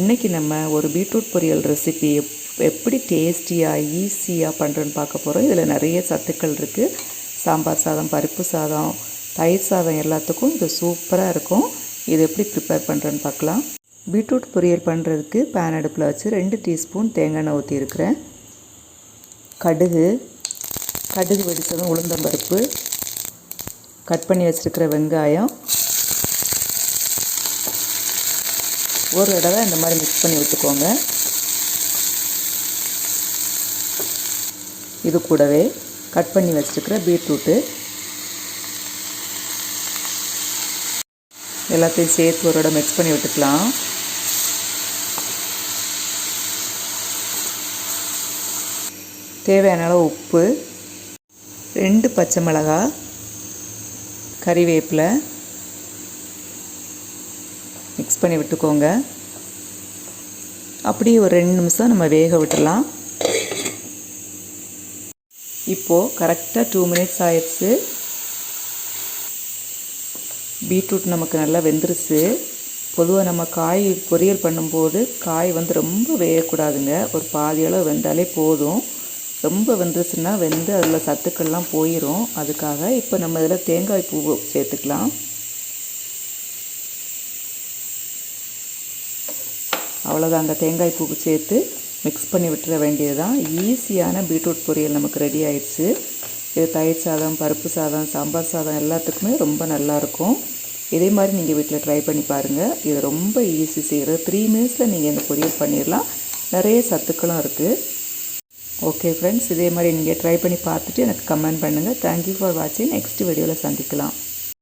இன்றைக்கி நம்ம ஒரு பீட்ரூட் பொரியல் ரெசிபி எப்படி டேஸ்டியாக ஈஸியாக பண்ணுறேன்னு பார்க்க போகிறோம். இதில் நிறைய சத்துக்கள் இருக்குது. சாம்பார் சாதம், பருப்பு சாதம், தயிர் சாதம் எல்லாத்துக்கும் இது சூப்பராக இருக்கும். இது எப்படி ப்ரிப்பேர் பண்ணுறேன்னு பார்க்கலாம். பீட்ரூட் பொரியல் பண்ணுறதுக்கு பேன் அடுப்பில் வச்சு 2 டீஸ்பூன் தேங்காய் எண்ணெய் ஊற்றிருக்கிறேன். கடுகு வெடித்ததும் உளுந்தம்பருப்பு, கட் பண்ணி வச்சுருக்கிற வெங்காயம், ஒரு தடவை இந்த மாதிரி மிக்ஸ் பண்ணி விட்டுக்கோங்க. இது கூடவே கட் பண்ணி வச்சுருக்கிற பீட்ரூட்டு எல்லாத்தையும் சேர்த்து ஒரு தடவை மிக்ஸ் பண்ணி விட்டுக்கலாம். தேவையான அளவு உப்பு, 2 பச்சை மிளகாய், கறிவேப்பிலை மிக்ஸ் பண்ணி விட்டுக்கோங்க. அப்படியே ஒரு 2 நிமிஷம் நம்ம வேக விட்டுடலாம். இப்போது கரெக்டாக 2 மினிட்ஸ் ஆயிடுச்சு. பீட்ரூட் நமக்கு நல்லா வெந்துருச்சு. பொதுவாக நம்ம காய் பொரியல் பண்ணும்போது காய் ரொம்ப வேகக்கூடாதுங்க. ஒரு பாதி அளவு வெந்தாலே போதும். ரொம்ப வெந்துருச்சுன்னா அதில் சத்துக்கள்லாம் போயிடும். அதுக்காக இப்போ நம்ம இதில் தேங்காய் பூ சேர்த்துக்கலாம். அவ்வளோதாங்க, தேங்காய் பூ சேர்த்து மிக்ஸ் பண்ணி விட்டுற வேண்டியது தான். ஈஸியான பீட்ரூட் பொரியல் நமக்கு ரெடி ஆயிடுச்சு. இது தயிர் சாதம், பருப்பு சாதம், சாம்பார் சாதம் எல்லாத்துக்குமே ரொம்ப நல்லாயிருக்கும். இதே மாதிரி நீங்கள் வீட்டில் ட்ரை பண்ணி பாருங்கள். இது ரொம்ப ஈஸி செய்கிறது. 3 மினிட்ஸில் நீங்கள் இந்த பொரியல் பண்ணிடலாம். நிறைய சத்துக்களும் இருக்குது. ஓகே ஃப்ரெண்ட்ஸ், இதே மாதிரி நீங்கள் ட்ரை பண்ணி பார்த்துட்டு எனக்கு கமெண்ட் பண்ணுங்கள். தேங்க்யூ ஃபார் வாட்சிங். நெக்ஸ்ட் வீடியோவில் சந்திக்கலாம்.